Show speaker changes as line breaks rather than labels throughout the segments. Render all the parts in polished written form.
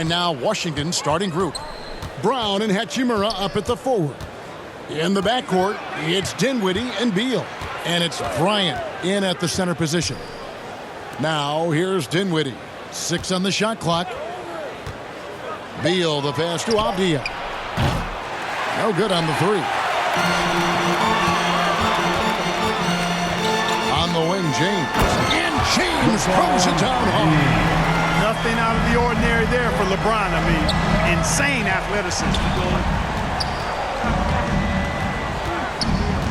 And now Washington's starting group. Brown and Hachimura up at the forward. In the backcourt, it's Dinwiddie and Beal. And it's Bryant in at the center position. Now here's Dinwiddie. 6 on the shot clock. Beal, the pass to Avdia. No good on the three. On the wing, James. And James throws it down hard.
Nothing out of the ordinary there for LeBron. I mean, insane athleticism.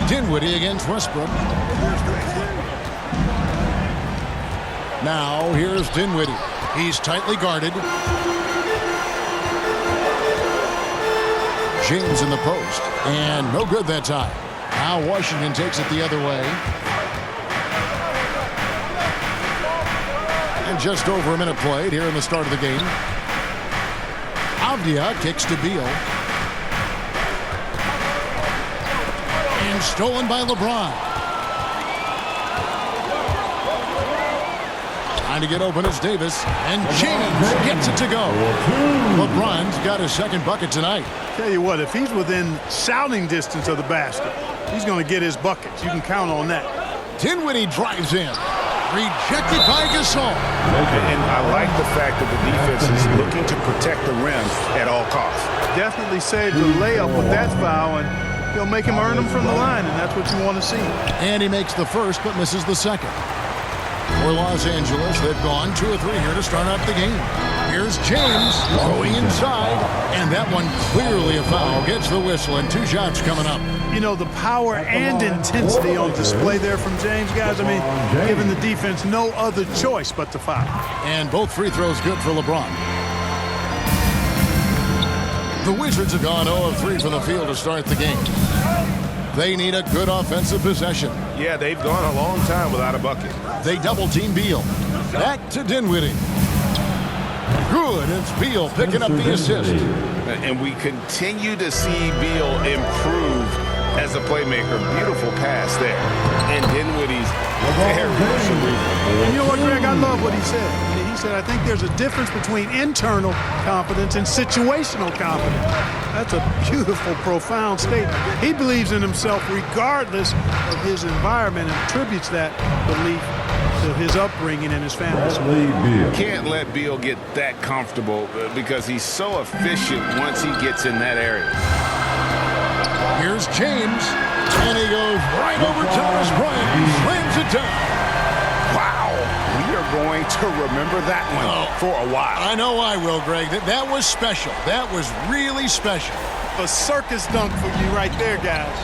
Dinwiddie against Westbrook. Now here's Dinwiddie. He's tightly guarded. James in the post. And no good that time. Now Washington takes it the other way. And just over a minute played here in the start of the game. Avdia kicks to Beal. And stolen by LeBron. Trying to get open is Davis. And James gets it to go. LeBron's got his second bucket tonight.
Tell you what, if he's within shouting distance of the basket, he's going to get his buckets. You can count on that.
Dinwiddie drives in. Rejected by Gasol.
And I like the fact that the defense is looking to protect the rim at all costs.
Definitely saved the layup with that foul, and he'll make him earn them from the line, and that's what you want to see.
And he makes the first but misses the second. For Los Angeles, they've gone 2 of 3 here to start out the game. Here's James going inside, and that one clearly a foul. Gets the whistle, and 2 shots coming up.
You know, the power and intensity on display there from James, guys. I mean, giving the defense no other choice but to foul.
And both free throws good for LeBron. The Wizards have gone 0 of 3 from the field to start the game. They need a good offensive possession.
Yeah, they've gone a long time without a bucket.
They double-team Beal. Back to Dinwiddie. Good. It's Beal picking up the assist.
And we continue to see Beal improve as a playmaker. Beautiful pass there. And Dinwiddie's very cerebral.
And you know what, Greg? I love what he said. He said, I think there's a difference between internal confidence and situational confidence. That's a beautiful, profound statement. He believes in himself regardless of his environment and attributes that belief to his upbringing and his family.
Can't let Beal get that comfortable because he's so efficient once he gets in that area.
Here's James, and he goes right over Thomas Bryant. He slams it down.
Wow. We are going to remember that one for a while.
I know I will, Greg. That was special. That was really special.
A circus dunk for you right there, guys.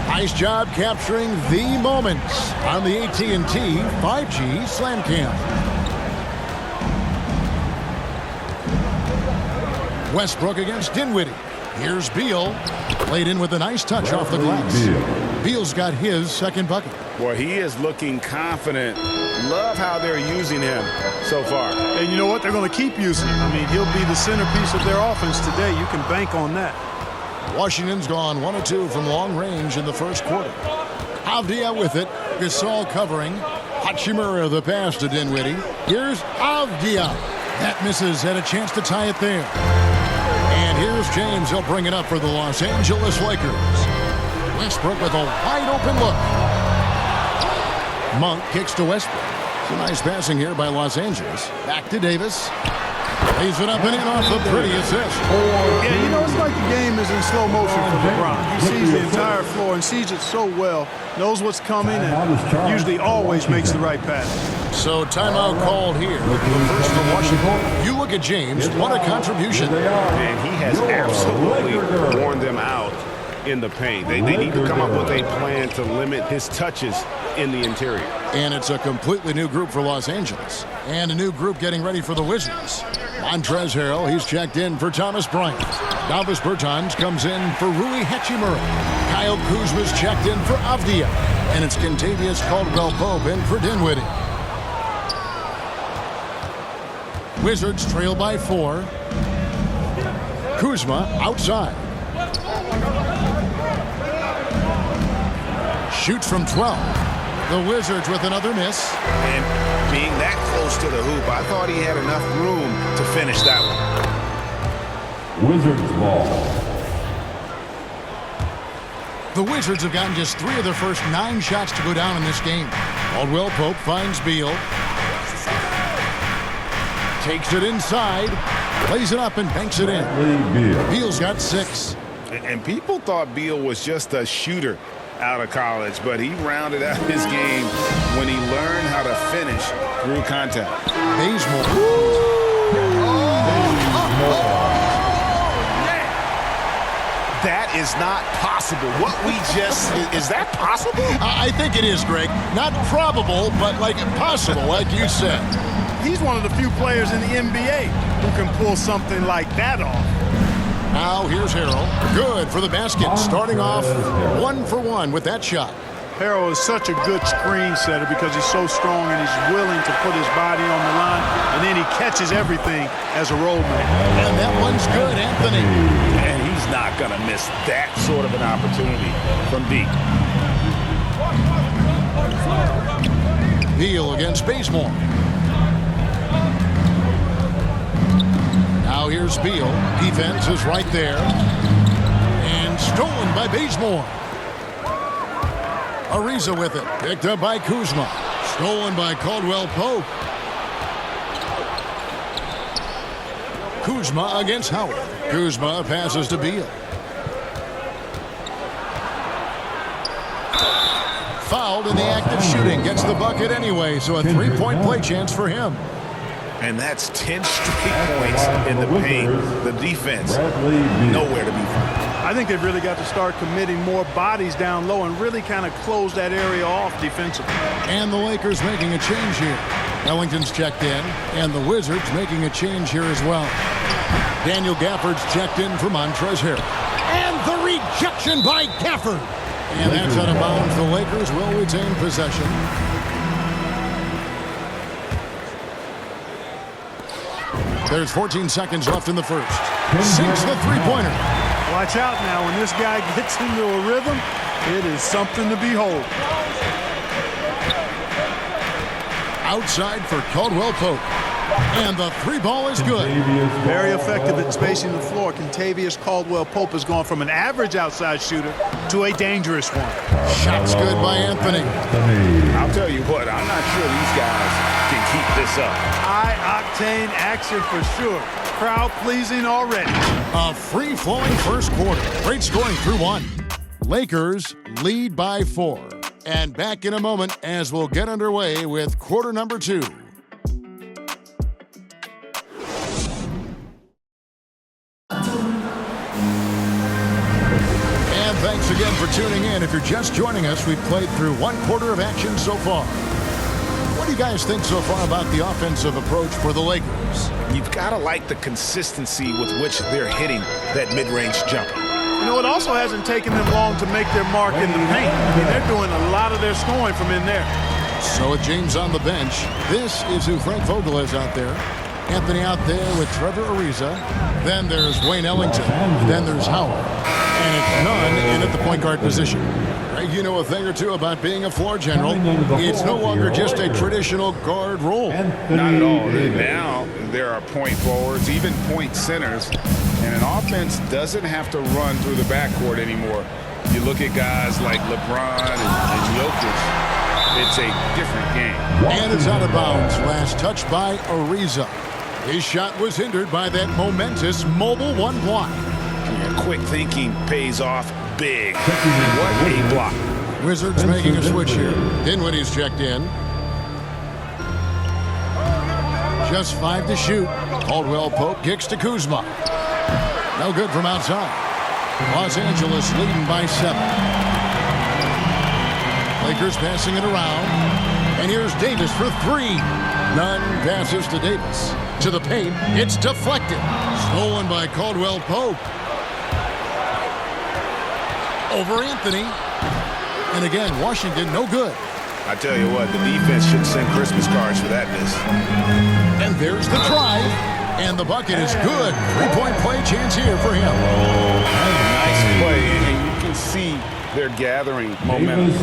Nice job capturing the moments on the AT&T 5G Slam Cam. Westbrook against Dinwiddie. Here's Beal. Played in with a nice touch off the glass. Beal's got his second bucket.
Boy, he is looking confident. Love how they're using him so far.
And you know what? They're going to keep using him. I mean, he'll be the centerpiece of their offense today. You can bank on that.
Washington's gone 1 of 2 from long range in the first quarter. Avdia with it. Gasol covering. Hachimura the pass to Dinwiddie. Here's Avdia. That misses. Had a chance to tie it there. And here's James. He'll bring it up for the Los Angeles Lakers. Westbrook with a wide open look. Monk kicks to Westbrook. Some nice passing here by Los Angeles. Back to Davis. Lays it up and in off the pretty assist.
Yeah, you know, it's like the game is in slow motion for LeBron. He sees the entire floor and sees it so well, knows what's coming, and usually always makes the right pass.
So timeout called here. The first for Washington. You look at James, what a contribution.
And he has absolutely worn them out in the paint. They need to come up with a plan to limit his touches in the interior.
And it's a completely new group for Los Angeles. And a new group getting ready for the Wizards. Montrezl Harrell, he's checked in for Thomas Bryant. Davis Bertans comes in for Rui Hachimura. Kyle Kuzma's checked in for Avdia. And it's Kentavious Caldwell-Pope in for Dinwiddie. Wizards trail by 4. Kuzma outside. Shoots from 12. The Wizards with another miss.
And being that close to the hoop, I thought he had enough room to finish that one.
Wizards ball.
The Wizards have gotten just 3 of their first 9 shots to go down in this game. Caldwell Pope finds Beal. Takes it inside. Plays it up and banks it in. Beal's got 6.
And people thought Beal was just a shooter out of college, but he rounded out his game when he learned how to finish through contact.
Bazemore.
That is not possible. What we just, is that possible?
I think it is, Greg. Not probable, but like possible, like you said.
He's one of the few players in the NBA who can pull something like that off.
Now here's Harrell. Good for the basket. Starting off 1 for 1 with that shot.
Harrell is such a good screen setter because he's so strong and he's willing to put his body on the line, and then he catches everything as a rollman.
And that one's good, Anthony.
And he's not going to miss that sort of an opportunity from deep.
Beal against Bazemore. Now here's Beal. Defense is right there. And stolen by Bazemore. Ariza with it. Picked up by Kuzma. Stolen by Caldwell Pope. Kuzma against Howard. Kuzma passes to Beal. Fouled in the act of shooting. Gets the bucket anyway, so a 3-point play chance for him.
And that's 10 straight points in the paint. The defense, nowhere to be found.
I think they've really got to start committing more bodies down low and really kind of close that area off defensively.
And the Lakers making a change here. Ellington's checked in, and the Wizards making a change here as well. Daniel Gafford's checked in for Montrezl Harrell. And the rejection by Gafford. And that's out of bounds. The Lakers will retain possession. There's 14 seconds left in the first. Sinks the three-pointer.
Watch out now. When this guy gets into a rhythm, it is something to behold.
Outside for Caldwell Pope. And the 3-ball is good.
Very effective at spacing the floor. Contavious Caldwell Pope has gone from an average outside shooter to a dangerous one.
Shots good by Anthony.
I'll tell you what, I'm not sure these guys can keep this up.
High-octane action for sure. Crowd-pleasing already.
A free-flowing first quarter. Great scoring through 1. Lakers lead by 4. And back in a moment as we'll get underway with quarter number 2. And thanks again for tuning in. If you're just joining us, we've played through 1 quarter of action so far. What do you guys think so far about the offensive approach for the Lakers?
You've got to like the consistency with which they're hitting that mid-range jumper.
You know, it also hasn't taken them long to make their mark in the paint. I mean, they're doing a lot of their scoring from in there.
So with James on the bench, this is who Frank Vogel is out there. Anthony out there with Trevor Ariza. Then there's Wayne Ellington. Then there's Howard. And it's none in at the point guard position. Greg, you know a thing or two about being a floor general. It's no longer just a traditional guard role.
Not at all. Now there are point forwards, even point centers, and an offense doesn't have to run through the backcourt anymore. You look at guys like LeBron and Jokic, it's a different game.
And it's out of bounds. Last touch by Ariza. His shot was hindered by that momentous mobile 1 block.
Quick thinking pays off big. What a block.
Wizards making a switch here. Dinwiddie's checked in. Just 5 to shoot. Caldwell Pope kicks to Kuzma. No good from outside. Los Angeles leading by 7. Lakers passing it around. And here's Davis for 3. None passes to Davis. To the paint. It's deflected. Stolen by Caldwell Pope. Over Anthony. And again, Washington no good.
I tell you what, the defense should send Christmas cards for that miss.
And there's the drive. And the bucket is good. 3-point play chance here for him.
Nice play. And you can see they're gathering momentum.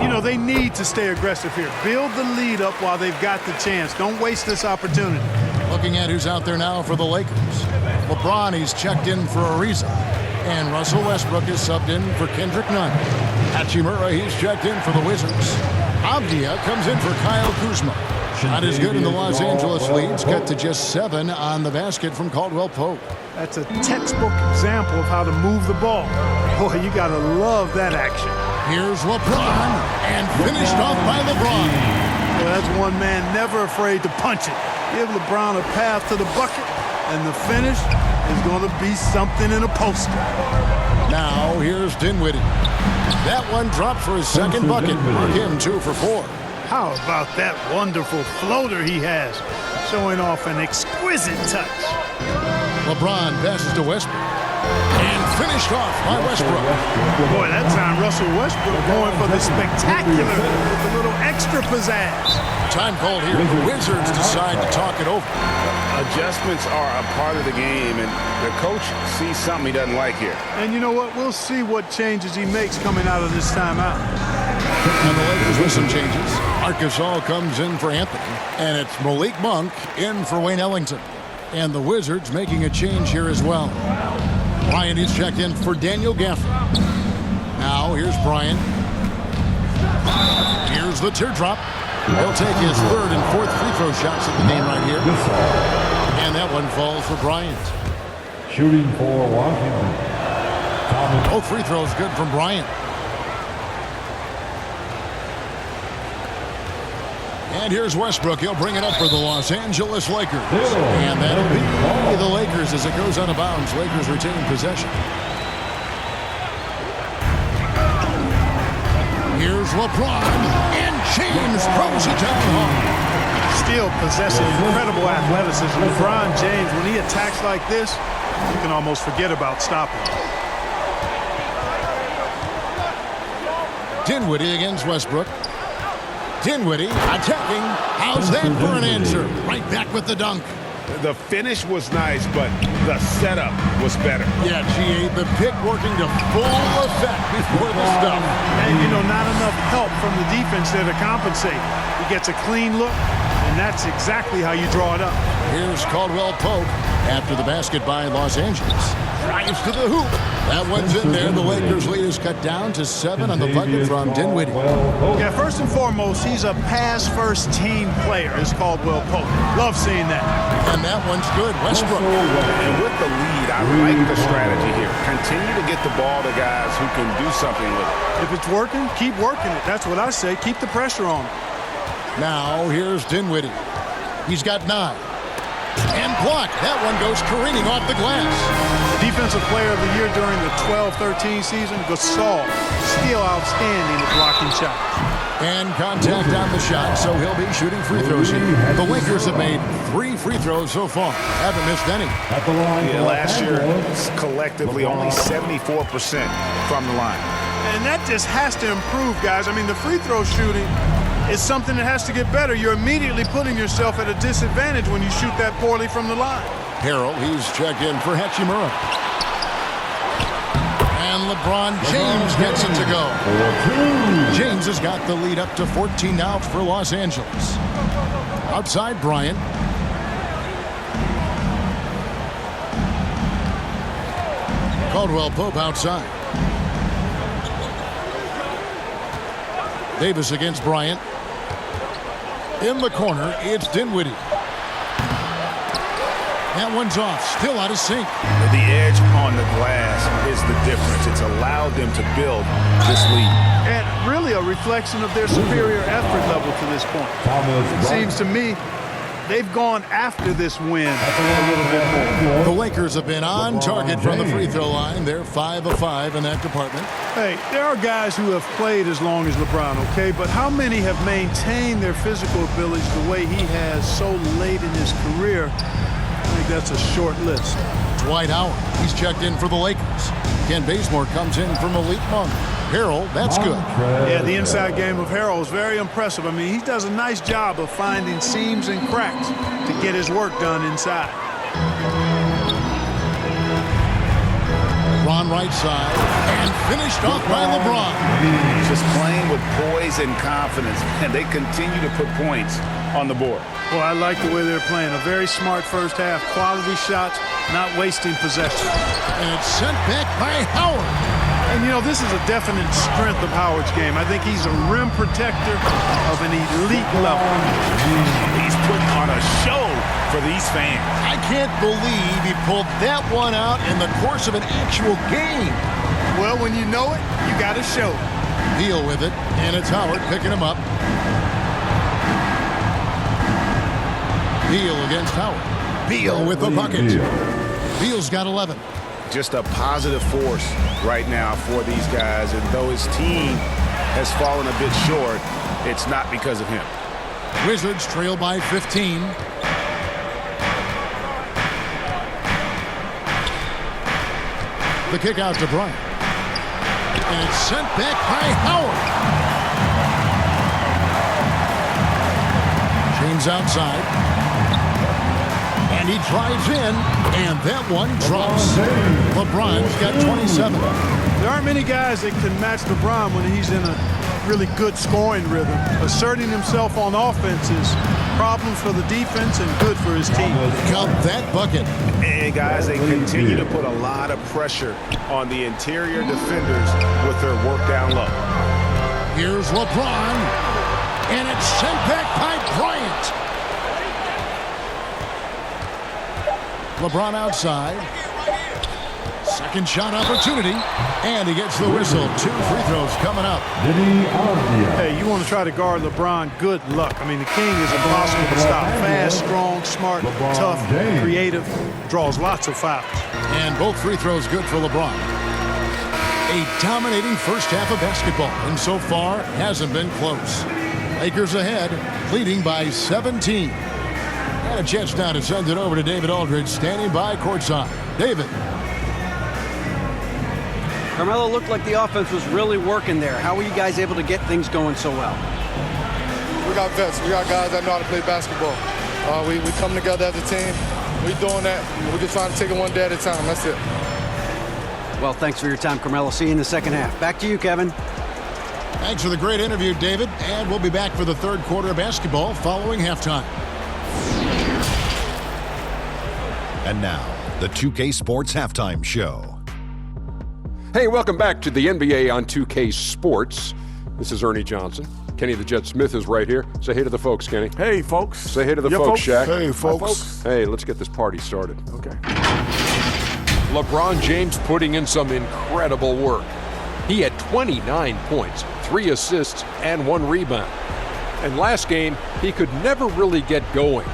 You know, they need to stay aggressive here. Build the lead up while they've got the chance. Don't waste this opportunity.
Looking at who's out there now for the Lakers. LeBron, he's checked in for Ariza. And Russell Westbrook is subbed in for Kendrick Nunn. Hachimura, he's checked in for the Wizards. Avdia comes in for Kyle Kuzma. Not as good in the Los Angeles leads, cut to just 7 on the basket from Caldwell Pope.
That's a textbook example of how to move the ball. Boy, you got to love that action.
Here's LeBron, and finished off by LeBron.
Well, that's one man never afraid to punch it. Give LeBron a path to the bucket, and the finish is going to be something in a poster.
Now, here's Dinwiddie. That one dropped for his second bucket. Mark him 2 for 4.
How about that wonderful floater he has, showing off an exquisite touch.
LeBron passes to Westbrook. And finished off by Westbrook.
Boy, that time Russell Westbrook going for the spectacular with a little extra pizzazz.
Time called here. The Wizards decide to talk it over.
Adjustments are a part of the game, and the coach sees something he doesn't like here.
And you know what? We'll see what changes he makes coming out of this timeout.
And the Lakers with some changes. Marcus Gasol comes in for Anthony. And it's Malik Monk in for Wayne Ellington. And the Wizards making a change here as well. Bryant is checked in for Daniel Gafford. Now, here's Bryant. Here's the teardrop. He'll take his 3rd and 4th free throw shots of the game right here. And that one falls for Bryant.
Shooting for Washington.
Both free throws good from Bryant. And here's Westbrook. He'll bring it up for the Los Angeles Lakers. And that'll be the Lakers as it goes out of bounds. Lakers retain possession. Here's LeBron. And James throws it down hard.
Still possessing incredible athleticism. LeBron James, when he attacks like this, you can almost forget about stopping.
Dinwiddie against Westbrook. Dinwiddie attacking. How's that for an answer? Right back with the dunk.
The finish was nice, but the setup was better.
Yeah, G.A., the pick working to full effect before the stuff.
And, you know, not enough help from the defense there to compensate. He gets a clean look, and that's exactly how you draw it up.
Here's Caldwell Pope after the basket by Los Angeles. Drives to the hoop. That one's in there. The Lakers lead is cut down to 7 on the bucket from Dinwiddie.
Yeah, first and foremost, he's a pass-first team player, is Caldwell Pope. Love seeing that.
And that one's good. Westbrook.
And with the lead, I like the strategy here. Continue to get the ball to guys who can do something with it.
If it's working, keep working it. That's what I say. Keep the pressure on him.
Now, here's Dinwiddie. He's got 9. And blocked. That one goes careening off the glass.
Defensive player of the year during the 12-13 season, Gasol, still outstanding at blocking shots.
And contact on the shot, so he'll be shooting free throws here. The Lakers have made 3 free throws so far. Haven't missed any.
Yeah, last year, collectively, only 74% from the line.
And that just has to improve, guys. I mean, the free throw shooting is something that has to get better. You're immediately putting yourself at a disadvantage when you shoot that poorly from the line.
Harrell, he's checked in for Hachimura. And LeBron James gets it to go. James has got the lead up to 14 now for Los Angeles. Outside Bryant. Caldwell Pope outside. Davis against Bryant. In the corner, it's Dinwiddie. That one's off, still out of sync.
The edge on the glass is the difference. It's allowed them to build this lead.
And really a reflection of their superior effort level to this point. It seems to me they've gone after this win a little bit more.
The Lakers have been on target from the free throw line. They're 5 of 5 in that department.
Hey, there are guys who have played as long as LeBron, okay? But how many have maintained their physical abilities the way he has so late in his career? I think that's a short list.
Dwight Howard, he's checked in for the Lakers. Ken Bazemore comes in for Malik Monk. Harrell, that's good.
Yeah, the inside game of Harrell is very impressive. I mean, he does a nice job of finding seams and cracks to get his work done inside.
Ron right side and finished off by LeBron.
Just playing with poise and confidence, and they continue to put points on the board.
Well, I like the way they're playing. A very smart first half. Quality shots, not wasting possession.
And it's sent back by Howard.
And, you know, this is a definite strength of Howard's game. I think he's a rim protector of an elite level.
He's putting on a show for these fans.
I can't believe he pulled that one out in the course of an actual game.
Well, when you know it, you got to show it.
Beal with it, and it's Howard picking him up. Beal against Howard. Beal with the bucket. Beal's got 11.
Just a positive force right now for these guys, and though his team has fallen a bit short, it's not because of him.
Wizards trail by 15. The kick out to Bryant. And it's sent back by Howard. James outside. And he drives in, and that one drops. LeBron's got 27.
There aren't many guys that can match LeBron when he's in a really good scoring rhythm. Asserting himself on offense is problems for the defense and good for his team.
Count that bucket.
And guys, they continue to put a lot of pressure on the interior defenders with their work down low.
Here's LeBron, and it's sent back by Bryant. LeBron outside. Second shot opportunity, and he gets the whistle. 2 free throws coming up.
Hey, you want to try to guard LeBron, good luck. I mean, the king is impossible to stop. Fast, strong, smart, tough, creative, draws lots of fouls.
And both free throws good for LeBron. A dominating first half of basketball, and so far hasn't been close. Lakers ahead, leading by 17. And a chance now to send it over to David Aldridge, standing by courtside. David.
Carmelo looked like the offense was really working there. How were you guys able to get things going so well?
We got vets. We got guys that know how to play basketball. We come together as a team. We're doing that. We're just trying to take it one day at a time. That's it.
Well, thanks for your time, Carmelo. See you in the second half. Back to you, Kevin.
Thanks for the great interview, David. And we'll be back for the third quarter of basketball following halftime.
And now, the 2K Sports Halftime Show.
Hey, welcome back to the NBA on 2K Sports. This is Ernie Johnson. Kenny the Jet Smith is right here. Say hey to the folks, Kenny.
Hey, folks.
Say hey to the folks, Shaq.
Hey, folks.
Hey, let's get this party started.
Okay.
LeBron James putting in some incredible work. He had 29 points, 3 assists, and 1 rebound. And last game, he could never really get going.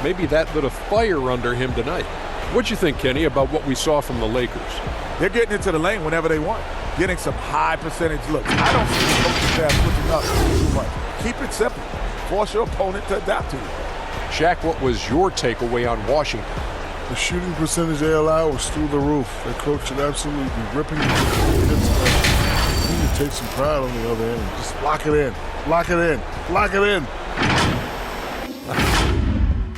Maybe that lit a fire under him tonight. What'd you think, Kenny, about what we saw from the Lakers?
They're getting into the lane whenever they want, getting some high percentage looks. I don't see the coaching staff switching up too much. Keep it simple. Force your opponent to adapt to you.
Shaq, what was your takeaway on Washington?
The shooting percentage they allow was through the roof. Their coach should absolutely be ripping the hits. They need to take some pride on the other end. Just lock it in. Lock it in. Lock it in.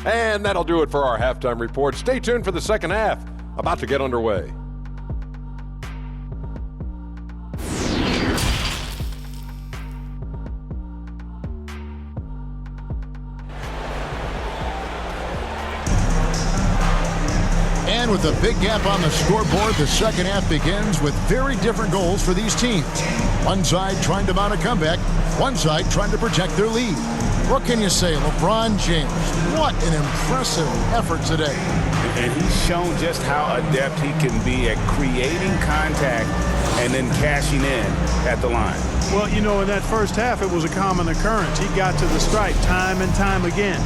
And that'll do it for our halftime report. Stay tuned for the second half. About to get underway.
And with a big gap on the scoreboard, the second half begins with very different goals for these teams. One side trying to mount a comeback, one side trying to protect their lead. What can you say, LeBron James? What an impressive effort today.
And he's shown just how adept he can be at creating contact and then cashing in at the line.
Well, you know, in that first half, it was a common occurrence. He got to the stripe time and time again.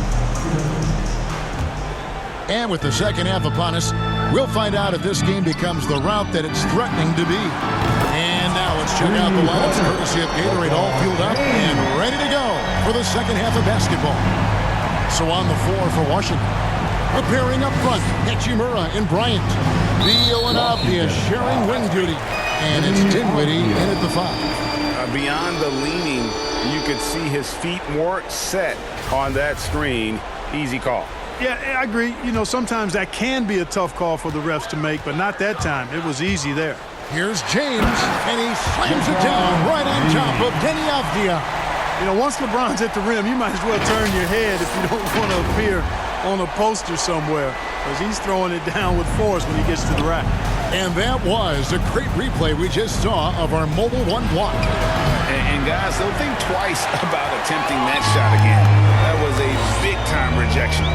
And with the second half upon us, we'll find out if this game becomes the route that it's threatening to be. And now let's check out the lineups courtesy of Gatorade, all fueled up and ready to go for the second half of basketball. So on the floor for Washington, appearing up front, Hachimura and Bryant. Beal and Avdia sharing wing duty. And it's Dinwiddie in at the 5.
Beyond the leaning, you could see his feet more set on that screen. Easy call.
Yeah, I agree. You know, sometimes that can be a tough call for the refs to make, but not that time. It was easy there.
Here's James, and he slams it down right on top of Denny Avdia.
You know, once LeBron's at the rim, you might as well turn your head if you don't want to appear on a poster somewhere, because he's throwing it down with force when he gets to the rack.
And that was a great replay we just saw of our Mobile One block.
And guys, don't think twice about attempting that shot again. That was a big-time rejection.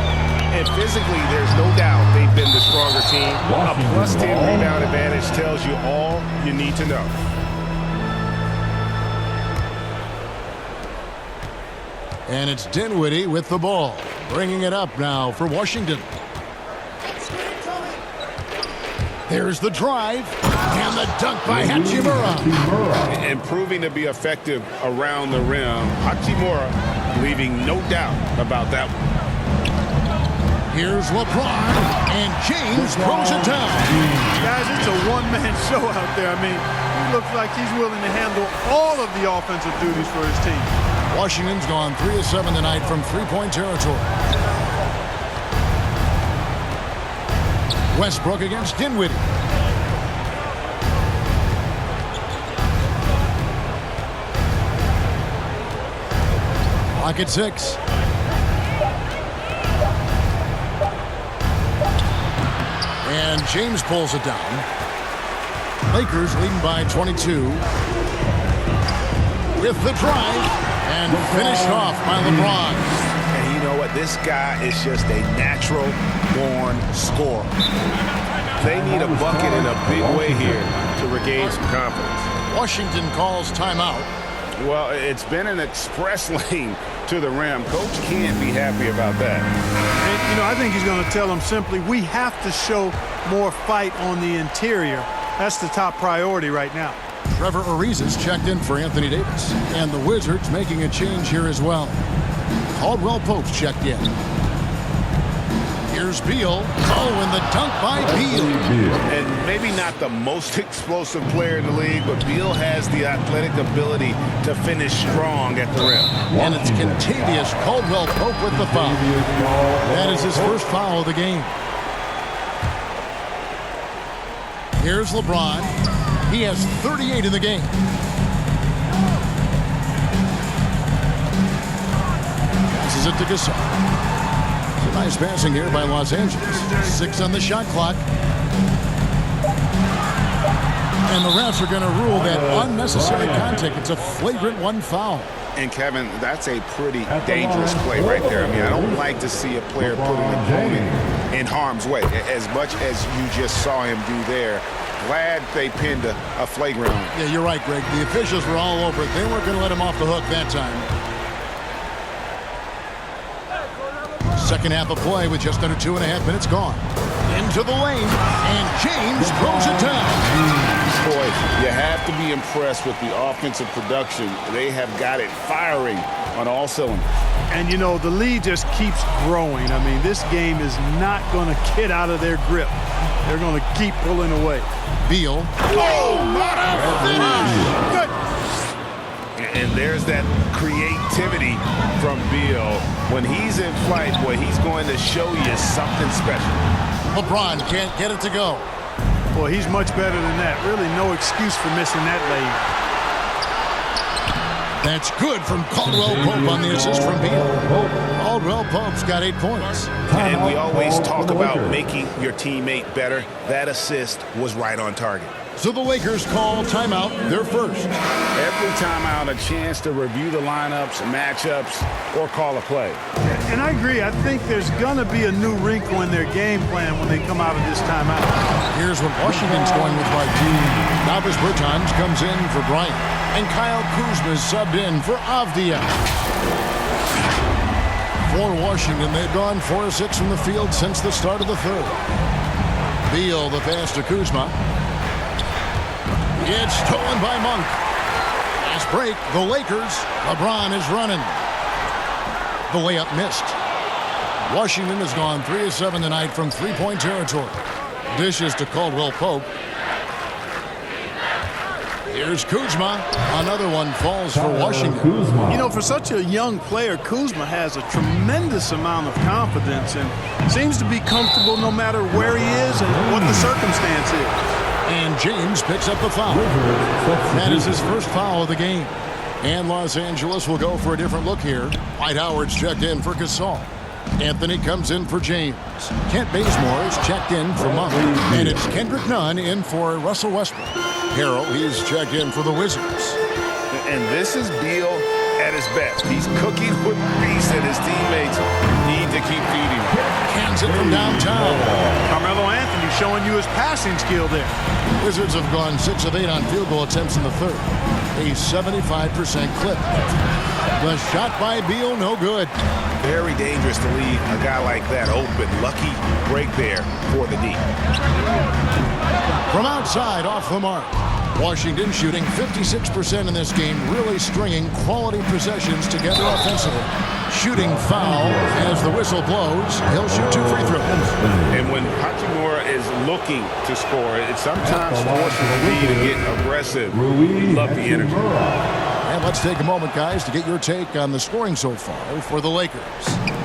And physically, there's no doubt they've been the stronger team. A +10 rebound advantage tells you all you need to know.
And it's Dinwiddie with the ball, bringing it up now for Washington. There's the drive, and the dunk by Hachimura.
And proving to be effective around the rim, Hachimura leaving no doubt about that one.
Here's LeBron, and James throws it down.
Guys, it's a one-man show out there. I mean, he looks like he's willing to handle all of the offensive duties for his team.
Washington's gone 3 of 7 tonight from three-point territory. Westbrook against Dinwiddie. Clock at 6. And James pulls it down. Lakers leading by 22. With the drive, and finished off by LeBron.
And you know what? This guy is just a natural-born scorer. They need a bucket in a big way here to regain some confidence.
Washington calls timeout.
Well, it's been an express lane to the rim. Coach can't be happy about that.
And, you know, I think he's going to tell them simply, we have to show more fight on the interior. That's the top priority right now.
Trevor Ariza's checked in for Anthony Davis. And the Wizards making a change here as well. Caldwell Pope's checked in. Here's Beal. Oh, and the dunk by Beal.
And maybe not the most explosive player in the league, but Beal has the athletic ability to finish strong at the rim.
And it's contagious. Caldwell Pope with the foul. That is his first foul of the game. Here's LeBron. He has 38 in the game. Passes it to Gasol. Nice passing here by Los Angeles. 6 on the shot clock. And the refs are going to rule that unnecessary contact. It's a flagrant 1 foul.
And Kevin, that's a pretty dangerous play right there. I mean, I don't like to see a player put an opponent in harm's way, as much as you just saw him do there. Glad they pinned a flagrant on him.
Yeah, you're right, Greg. The officials were all over it. They weren't going to let him off the hook that time. Second half of play with just under 2.5 minutes gone. Into the lane, and James throws it down.
Boy, you have to be impressed with the offensive production. They have got it firing on all cylinders.
And, you know, the lead just keeps growing. I mean, this game is not going to get out of their grip. They're going to keep pulling away.
Beal. Oh, what a finish! Good.
And there's that creativity from Beal. When he's in flight, boy, he's going to show you something special.
LeBron can't get it to go.
Boy, he's much better than that. Really no excuse for missing that lane.
That's good from Caldwell Pope on the assist from Beal. Caldwell Pope's got 8 points.
And we always talk about making your teammate better. That assist was right on target.
So the Lakers call timeout, their first.
Every timeout, a chance to review the lineups, matchups, or call a play.
And I agree. I think there's going to be a new wrinkle in their game plan when they come out of this timeout.
Here's what Washington's going with right team. Davis Bertans comes in for Bryant. And Kyle Kuzma is subbed in for Avdia. For Washington, they've gone 4 of 6 from the field since the start of the third. Beal, the pass to Kuzma. It's stolen by Monk. Last break, the Lakers. LeBron is running. The layup missed. Washington has gone 3 of 7 tonight from three-point territory. Dishes to Caldwell Pope. Here's Kuzma. Another one falls for Washington.
You know, for such a young player, Kuzma has a tremendous amount of confidence and seems to be comfortable no matter where he is and what the circumstance is.
And James picks up the foul. That is his first foul of the game. And Los Angeles will go for a different look here. Dwight Howard's checked in for Gasol. Anthony comes in for James. Kent Bazemore is checked in for Monk. And it's Kendrick Nunn in for Russell Westbrook. Harrell, he's checked in for the Wizards.
And this is Beal at his best. He's cooking with grease, and his teammates need to keep feeding him.
Hands it from downtown.
Carmelo Anthony showing you his passing skill there.
Wizards have gone 6 of 8 on field goal attempts in the third. A 75% clip. The shot by Beal, no good.
Very dangerous to leave a guy like that open. Lucky break there for the D.
From outside, off the mark. Washington shooting 56% in this game, really stringing quality possessions together offensively. Shooting foul as the whistle blows. He'll shoot 2 free throws.
And when Hachimura is looking to score, it sometimes forces the D to get aggressive. Love the energy.
And let's take a moment, guys, to get your take on the scoring so far for the Lakers.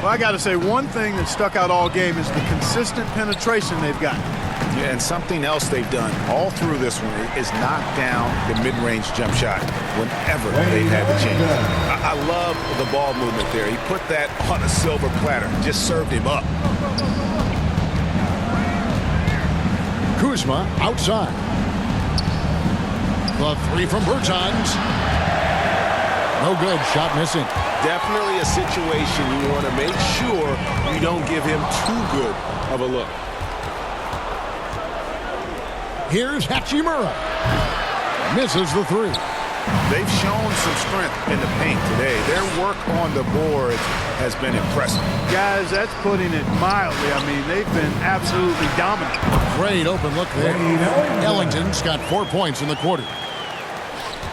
Well, I got to say, one thing that stuck out all game is the consistent penetration they've got.
Yeah, and something else they've done all through this one is knock down the mid-range jump shot whenever they've had the chance. I love the ball movement there. He put that on a silver platter, just served him up.
Kuzma outside. The 3 from Bertans. No good. Shot missing.
Definitely a situation you want to make sure you don't give him too good of a look.
Here's Hachimura. Misses the 3.
They've shown some strength in the paint today. Their work on the boards has been impressive.
Guys, that's putting it mildly. I mean, they've been absolutely dominant.
Great open look there. Ellington's got 4 points in the quarter.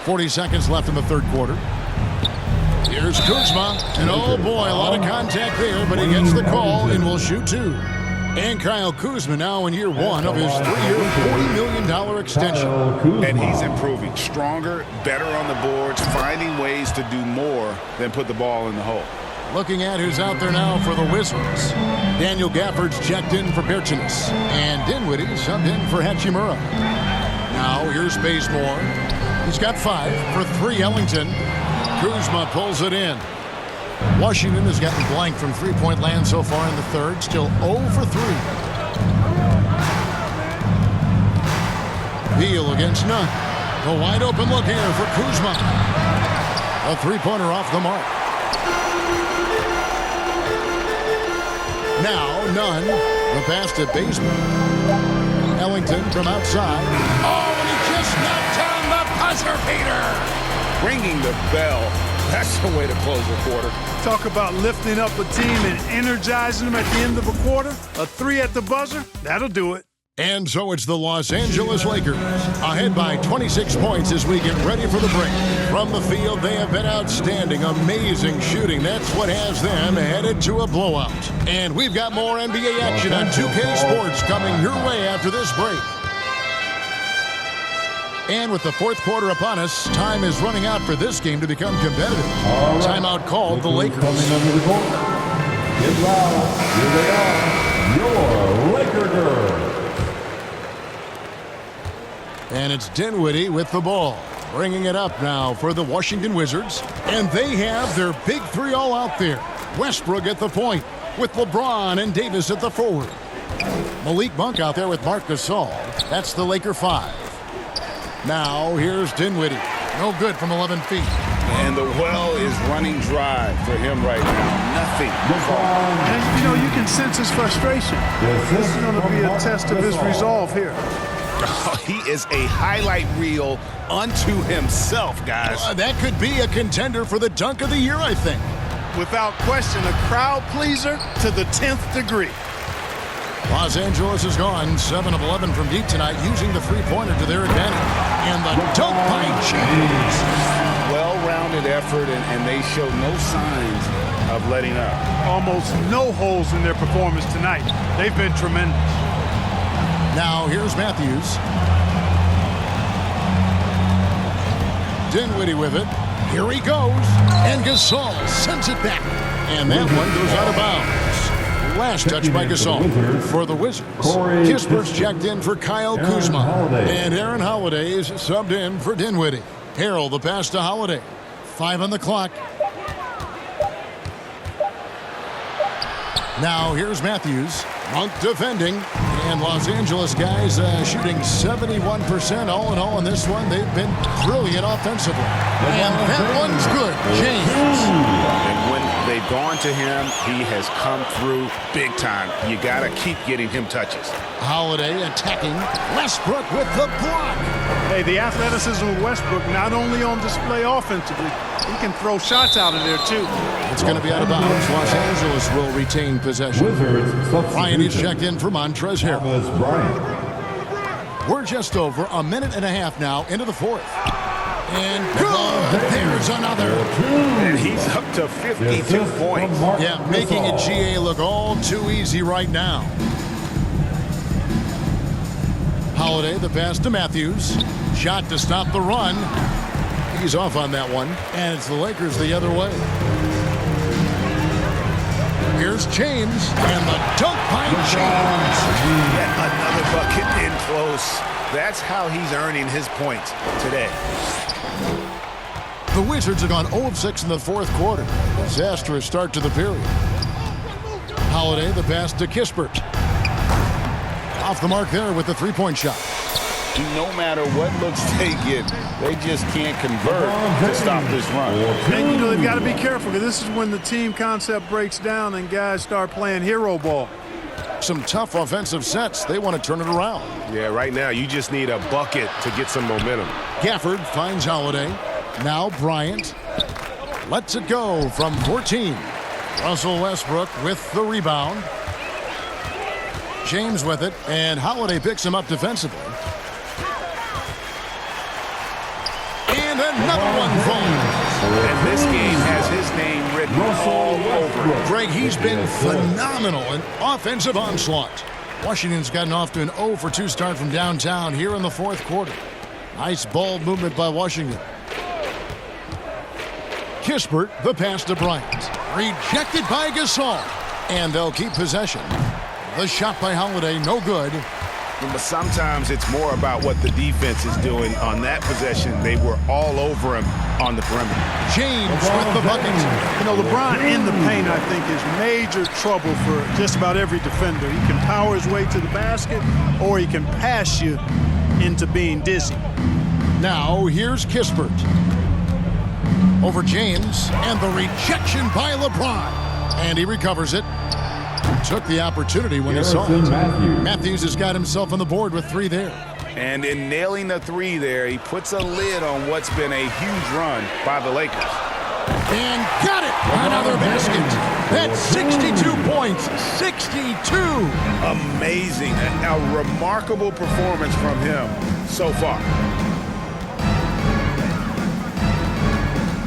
40 seconds left in the third quarter. Here's Kuzma. And oh boy, a lot of contact there, but he gets the call and will shoot 2. And Kyle Kuzma now in year 1 of his 3-year, $40 million extension.
And he's improving. Stronger, better on the boards, finding ways to do more than put the ball in the hole.
Looking at who's out there now for the Wizards. Daniel Gafford's checked in for Bertans. And Dinwiddie subbed in for Hachimura. Now here's Bazemore. He's got 5 for 3 Ellington. Kuzma pulls it in. Washington has gotten blank from three-point land so far in the third. Still 0 for 3. Beal against Nunn. A wide open look here for Kuzma. A three-pointer off the mark. Now Nunn. The pass to Bazemore. Ellington from outside. Oh, and he just knocked down the buzzer beater.
Ringing the bell. That's the way to close the quarter.
Talk about lifting up a team and energizing them at the end of a quarter. A 3 at the buzzer, that'll do it.
And so it's the Los Angeles Lakers, ahead by 26 points as we get ready for the break. From the field, they have been outstanding, amazing shooting. That's what has them headed to a blowout. And we've got more NBA action on 2K Sports coming your way after this break. And with the fourth quarter upon us, time is running out for this game to become competitive. Right. Timeout called the Lakers.
Coming under the court. Get loud. Here they are, your Laker girls.
And it's Dinwiddie with the ball. Bringing it up now for the Washington Wizards. And they have their big 3 all out there. Westbrook at the point with LeBron and Davis at the forward. Malik Monk out there with Marc Gasol. That's the Laker 5. Now, here's Dinwiddie. No good from 11 feet.
And the well is running dry for him right now. Nothing.
And, you know, you can sense his frustration. This is going to be a test of his resolve here.
Oh, he is a highlight reel unto himself, guys.
That could be a contender for the dunk of the year, I think.
Without question, a crowd pleaser to the 10th degree.
Los Angeles has gone 7 of 11 from deep tonight, using the three-pointer to their advantage. And the dunk by James.
Well-rounded effort, and they show no signs of letting up.
Almost no holes in their performance tonight. They've been tremendous.
Now here's Matthews. Dinwiddie with it. Here he goes. And Gasol sends it back. And that one goes out of bounds. Last touch by Gasol. For the Wizards, Kispert's checked in for Kyle Kuzma. And Aaron Holiday is subbed in for Dinwiddie. Harrell the pass to Holiday. 5 on the clock. Now here's Matthews. Monk defending. And Los Angeles guys shooting 71% all in all in this one. They've been brilliant offensively. And that one's good. James.
And when they've gone to him, he has come through big time. You got to keep getting him touches.
Holiday attacking. Westbrook with the block.
Hey, the athleticism of Westbrook not only on display offensively, he can throw shots out of there too.
It's going to be out of bounds. Los Angeles will retain possession. Ryan is checked in for Montrezl Harrell. We're just over a minute and a half now into the fourth. And good. There's another.
And he's up to 52 points.
Yeah, making it GA look all too easy right now. Holiday, the pass to Matthews. Shot to stop the run. He's off on that one. And it's the Lakers the other way. Here's James. And the dunk by James.
Yet another bucket in close. That's how he's earning his points today.
The Wizards have gone 0 of 6 in the fourth quarter. Disastrous start to the period. Holiday, the pass to Kispert. Off the mark there with the three-point shot.
No matter what looks they get, they just can't convert to stop this run.
And you know they've got to be careful because this is when the team concept breaks down and guys start playing hero ball.
Some tough offensive sets. They want to turn it around.
Yeah, right now you just need a bucket to get some momentum.
Gafford finds Holiday. Now Bryant lets it go from 14. Russell Westbrook with the rebound. James with it, and Holiday picks him up defensively. And another one falls.
And this game has his name written all over it.
Greg, he's been phenomenal in offensive onslaught. Washington's gotten off to an 0 for 2 start from downtown here in the fourth quarter. Nice ball movement by Washington. Kispert, the pass to Bryant. Rejected by Gasol. And they'll keep possession. The shot by Holiday, no good.
But sometimes it's more about what the defense is doing on that possession. They were all over him on the perimeter.
James with the bucket.
You know, LeBron in the paint, I think, is major trouble for just about every defender. He can power his way to the basket, or he can pass you into being dizzy.
Now, here's Kispert. Over James, and the rejection by LeBron. And he recovers it. Took the opportunity when he saw it. Matthews has got himself on the board with 3 there.
And in nailing the 3 there, he puts a lid on what's been a huge run by the Lakers.
And got it! Another basket. That's 62 points. 62!
Amazing. A remarkable performance from him so far.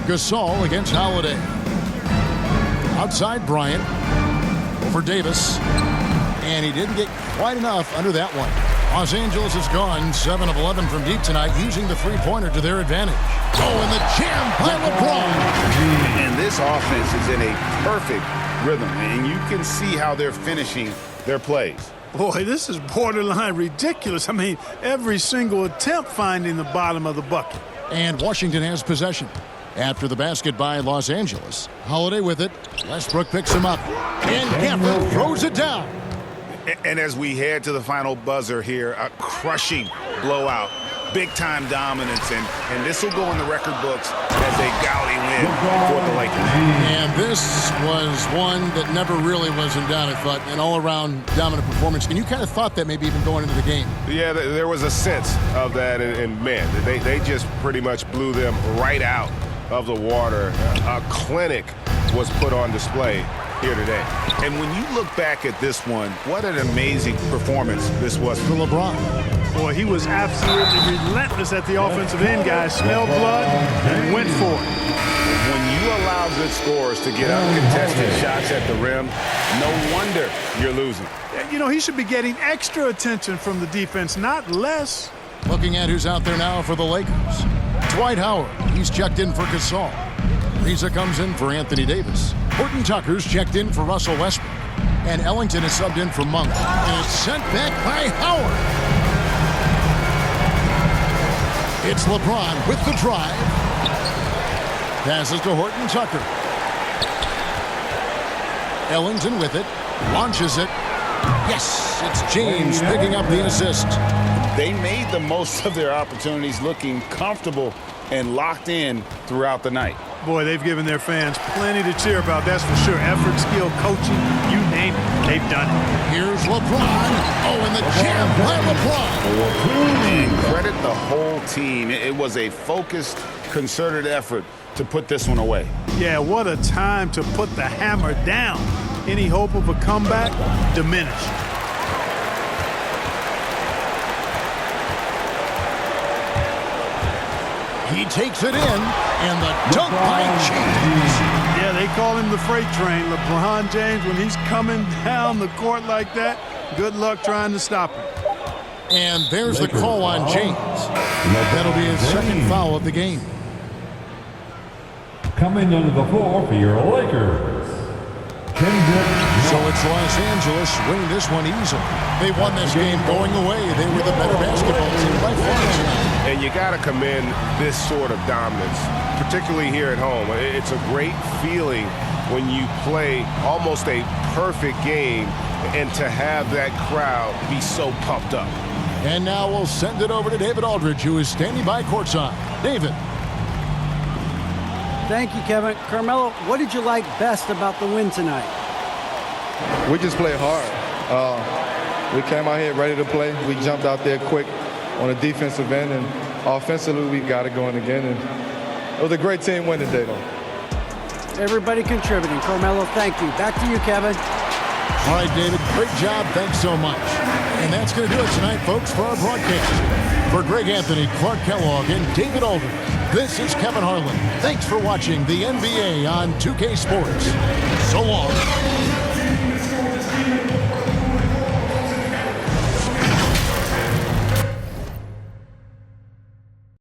Gasol against Holiday. Outside Bryant. Over Davis. And he didn't get quite enough under that one. Los Angeles has gone 7 of 11 from deep tonight, using the three-pointer to their advantage. Oh, and the jam by LeBron.
And this offense is in a perfect rhythm, and you can see how they're finishing their plays.
Boy, this is borderline ridiculous. I mean, every single attempt finding the bottom of the bucket.
And Washington has possession. After the basket by Los Angeles. Holiday with it. Westbrook picks him up. And Gafford throws it down.
And as we head to the final buzzer here, a crushing blowout. Big-time dominance, and this will go in the record books as a gaudy win for the Lakers.
And this was one that never really was in doubt, I thought. An all-around dominant performance. And you kind of thought that maybe even going into the game.
Yeah, there was a sense of that, and man, they just pretty much blew them right out of the water. A clinic was put on display here today.
And when you look back at this one, what an amazing performance this was for LeBron.
Boy, he was absolutely relentless at the offensive end, guys. Smelled blood and went for it.
When you allow good scorers to get uncontested shots at the rim, no wonder you're losing.
You know, he should be getting extra attention from the defense, not less.
Looking at who's out there now for the Lakers. Dwight Howard, he's checked in for Gasol. Reza comes in for Anthony Davis. Horton Tucker's checked in for Russell Westbrook. And Ellington is subbed in for Monk. And it's sent back by Howard. It's LeBron with the drive. Passes to Horton Tucker. Ellington with it. Launches it. Yes, it's James picking up the assist.
They made the most of their opportunities, looking comfortable and locked in throughout the night.
Boy, they've given their fans plenty to cheer about, that's for sure. Effort, skill, coaching, you name it, they've done it.
Here's LeBron. Oh, and the jam by LeBron.
And credit the whole team. It was a focused, concerted effort to put this one away.
Yeah, what a time to put the hammer down. Any hope of a comeback diminished.
He takes it in, and the dunk by James.
Yeah, they call him the freight train. LeBron James, when he's coming down the court like that, good luck trying to stop him.
And there's the call on James. That'll be his second foul of the game.
Coming onto the floor for your Lakers.
So it's Los Angeles winning this one easily. They won this game going away. They were the better basketball team by far tonight.
And you got to commend this sort of dominance, particularly here at home. It's a great feeling when you play almost a perfect game and to have that crowd be so pumped up.
And now we'll send it over to David Aldridge, who is standing by courtside. David.
Thank you, Kevin. Carmelo, what did you like best about the win tonight?
We just played hard. We came out here ready to play. We jumped out there quick on the defensive end, and offensively we got it going again. And it was a great team win today, though.
Everybody contributing. Carmelo, thank you. Back to you, Kevin.
All right, David, great job. Thanks so much. And that's going to do it tonight, folks, for our broadcast. For Greg Anthony, Clark Kellogg, and David Aldridge, this is Kevin Harlan. Thanks for watching the NBA on 2K Sports. So long.